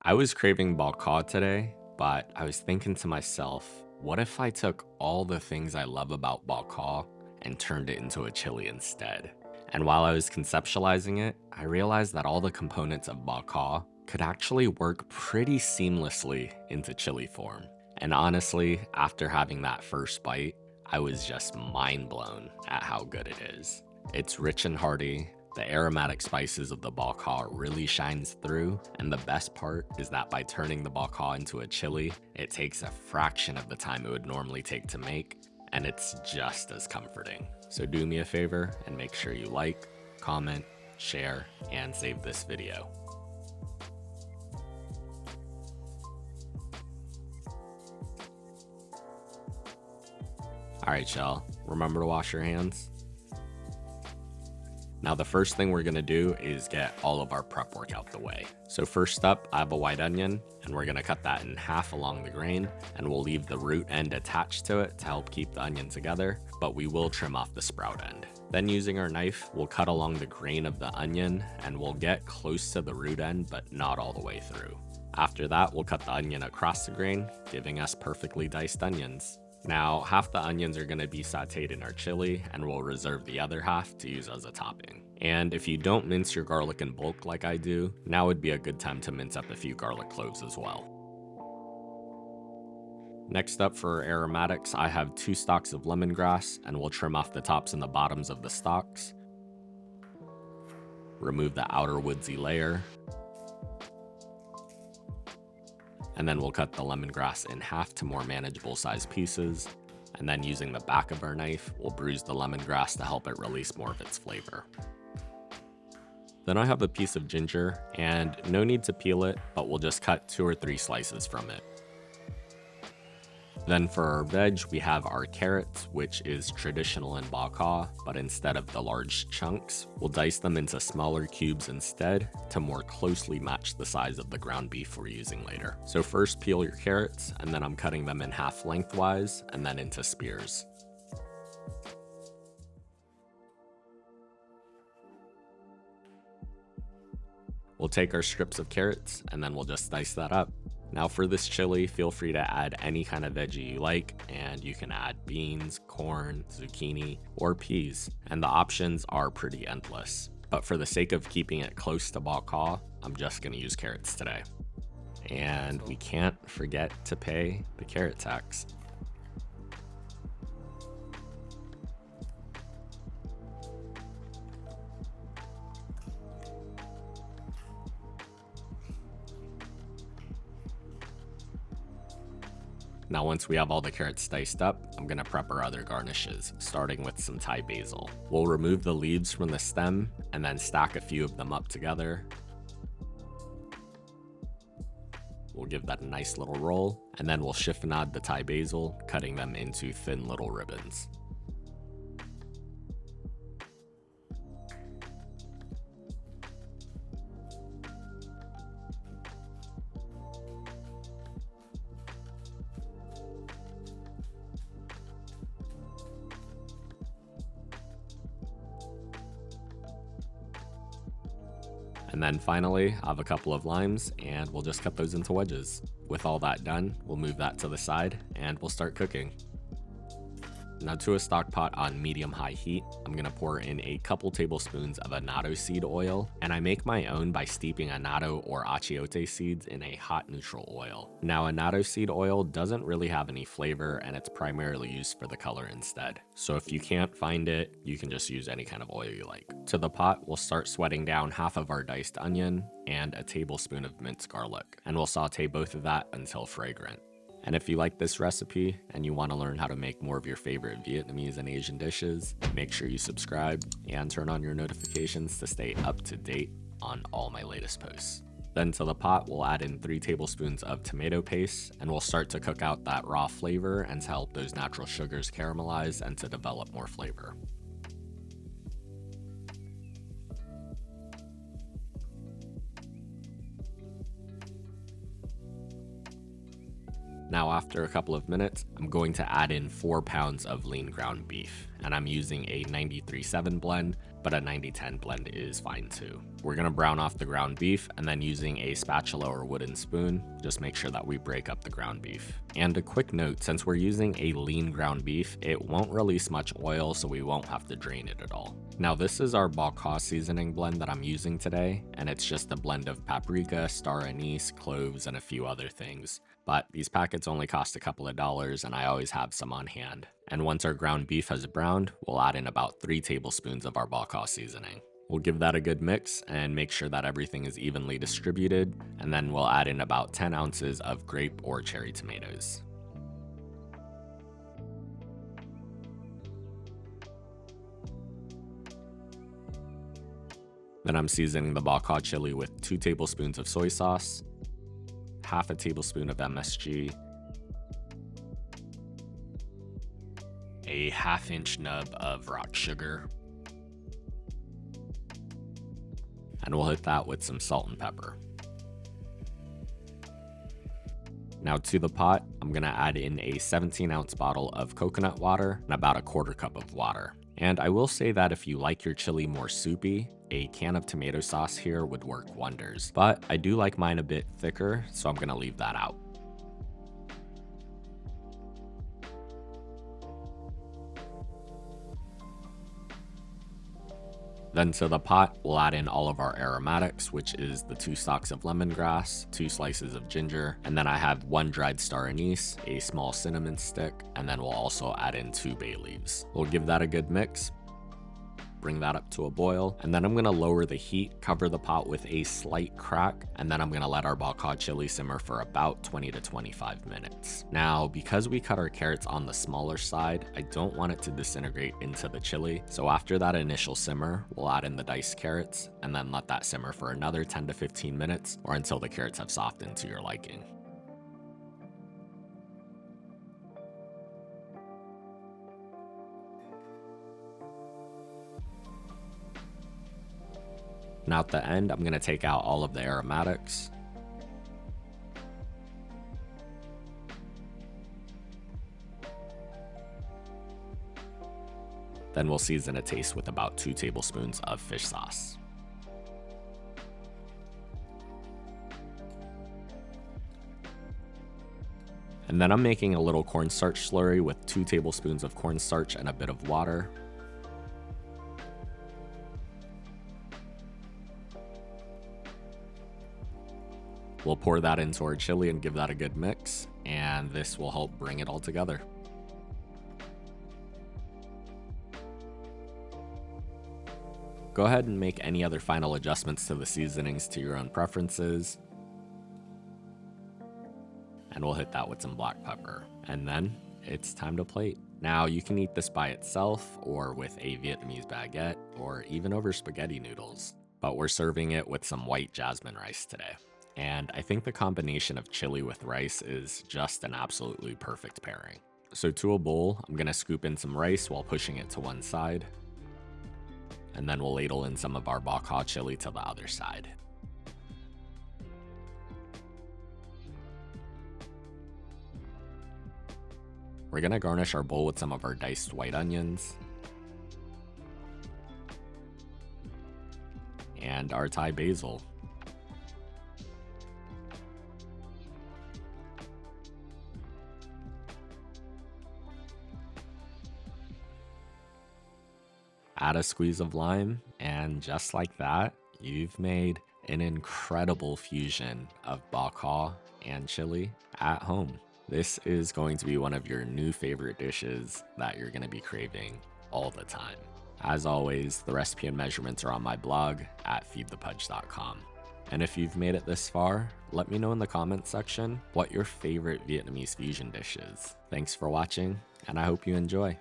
I was craving Bo Kho today, but I was thinking to myself, what if I took all the things I love about Bo Kho and turned it into a chili instead? And while I was conceptualizing it, I realized that all the components of Bo Kho could actually work pretty seamlessly into chili form. And honestly, after having that first bite, I was just mind blown at how good it is. It's rich and hearty, the aromatic spices of the Bo Kho really shines through, and the best part is that by turning the Bo Kho into a chili, it takes a fraction of the time it would normally take to make, and it's just as comforting. So do me a favor and make sure you like, comment, share, and save this video. Alright y'all, remember to wash your hands. Now the first thing we're gonna do is get all of our prep work out the way. So first up, I have a white onion, and we're gonna cut that in half along the grain, and we'll leave the root end attached to it to help keep the onion together, but we will trim off the sprout end. Then using our knife, we'll cut along the grain of the onion, and we'll get close to the root end, but not all the way through. After that, we'll cut the onion across the grain, giving us perfectly diced onions. Now, half the onions are going to be sauteed in our chili, and we'll reserve the other half to use as a topping. And if you don't mince your garlic in bulk like I do, now would be a good time to mince up a few garlic cloves as well. Next up for aromatics, I have 2 stalks of lemongrass, and we'll trim off the tops and the bottoms of the stalks. Remove the outer woodsy layer. And then we'll cut the lemongrass in half to more manageable sized pieces. And then using the back of our knife, we'll bruise the lemongrass to help it release more of its flavor. Then I have a piece of ginger, and no need to peel it, but we'll just cut 2 or 3 slices from it. Then for our veg, we have our carrots, which is traditional in Bo Kho, but instead of the large chunks, we'll dice them into smaller cubes instead to more closely match the size of the ground beef we're using later. So first peel your carrots, and then I'm cutting them in half lengthwise and then into spears. We'll take our strips of carrots, and then we'll just dice that up. Now for this chili, feel free to add any kind of veggie you like, and you can add beans, corn, zucchini, or peas, and the options are pretty endless. But for the sake of keeping it close to Bo Kho, I'm just gonna use carrots today. And we can't forget to pay the carrot tax. Now once we have all the carrots diced up, I'm gonna prep our other garnishes, starting with some Thai basil. We'll remove the leaves from the stem and then stack a few of them up together. We'll give that a nice little roll, and then we'll chiffonade the Thai basil, cutting them into thin little ribbons. And then finally, I have a couple of limes, and we'll just cut those into wedges. With all that done, we'll move that to the side, and we'll start cooking. Now to a stock pot on medium-high heat, I'm going to pour in a couple tablespoons of annatto seed oil, and I make my own by steeping annatto or achiote seeds in a hot neutral oil. Now annatto seed oil doesn't really have any flavor, and it's primarily used for the color instead. So if you can't find it, you can just use any kind of oil you like. To the pot, we'll start sweating down half of our diced onion and a tablespoon of minced garlic, and we'll saute both of that until fragrant. And if you like this recipe and you want to learn how to make more of your favorite Vietnamese and Asian dishes, make sure you subscribe and turn on your notifications to stay up to date on all my latest posts. Then to the pot, we'll add in 3 tablespoons of tomato paste, and we'll start to cook out that raw flavor and to help those natural sugars caramelize and to develop more flavor. Now after a couple of minutes, I'm going to add in 4 pounds of lean ground beef, and I'm using a 93.7 blend, but a 90-10 blend is fine too. We're gonna brown off the ground beef, and then using a spatula or wooden spoon, just make sure that we break up the ground beef. And a quick note, since we're using a lean ground beef, it won't release much oil, so we won't have to drain it at all. Now this is our Bo Kho seasoning blend that I'm using today, and it's just a blend of paprika, star anise, cloves, and a few other things. But these packets only cost a couple of dollars, and I always have some on hand. And once our ground beef has browned, we'll add in about 3 tablespoons of our Bo Kho seasoning. We'll give that a good mix and make sure that everything is evenly distributed, and then we'll add in about 10 ounces of grape or cherry tomatoes. Then I'm seasoning the Bo Kho chili with 2 tablespoons of soy sauce, half a tablespoon of MSG, a half-inch nub of rock sugar, and we'll hit that with some salt and pepper. Now to the pot, I'm gonna add in a 17-ounce bottle of coconut water and about a 1/4 cup of water. And I will say that if you like your chili more soupy, a can of tomato sauce here would work wonders. But I do like mine a bit thicker, so I'm gonna leave that out. Then to the pot, we'll add in all of our aromatics, which is the 2 stalks of lemongrass, 2 slices of ginger, and then I have 1 dried star anise, a small cinnamon stick, and then we'll also add in 2 bay leaves. We'll give that a good mix, bring that up to a boil, and then I'm gonna lower the heat, cover the pot with a slight crack, and then I'm gonna let our Bo Kho chili simmer for about 20 to 25 minutes. Now, because we cut our carrots on the smaller side, I don't want it to disintegrate into the chili, so after that initial simmer, we'll add in the diced carrots, and then let that simmer for another 10 to 15 minutes, or until the carrots have softened to your liking. Now at the end, I'm gonna take out all of the aromatics. Then we'll season a taste with about 2 tablespoons of fish sauce. And then I'm making a little cornstarch slurry with 2 tablespoons of cornstarch and a bit of water. We'll pour that into our chili and give that a good mix, and this will help bring it all together. Go ahead and make any other final adjustments to the seasonings to your own preferences. And we'll hit that with some black pepper. And then it's time to plate. Now you can eat this by itself or with a Vietnamese baguette or even over spaghetti noodles. But we're serving it with some white jasmine rice today. And I think the combination of chili with rice is just an absolutely perfect pairing. So to a bowl, I'm gonna scoop in some rice while pushing it to one side. And then we'll ladle in some of our Bo Kho chili to the other side. We're gonna garnish our bowl with some of our diced white onions and our Thai basil. Add a squeeze of lime, and just like that, you've made an incredible fusion of Bo Kho and chili at home. This is going to be one of your new favorite dishes that you're going to be craving all the time. As always, the recipe and measurements are on my blog at feedthepudge.com. And if you've made it this far, let me know in the comments section what your favorite Vietnamese fusion dish is. Thanks for watching, and I hope you enjoy.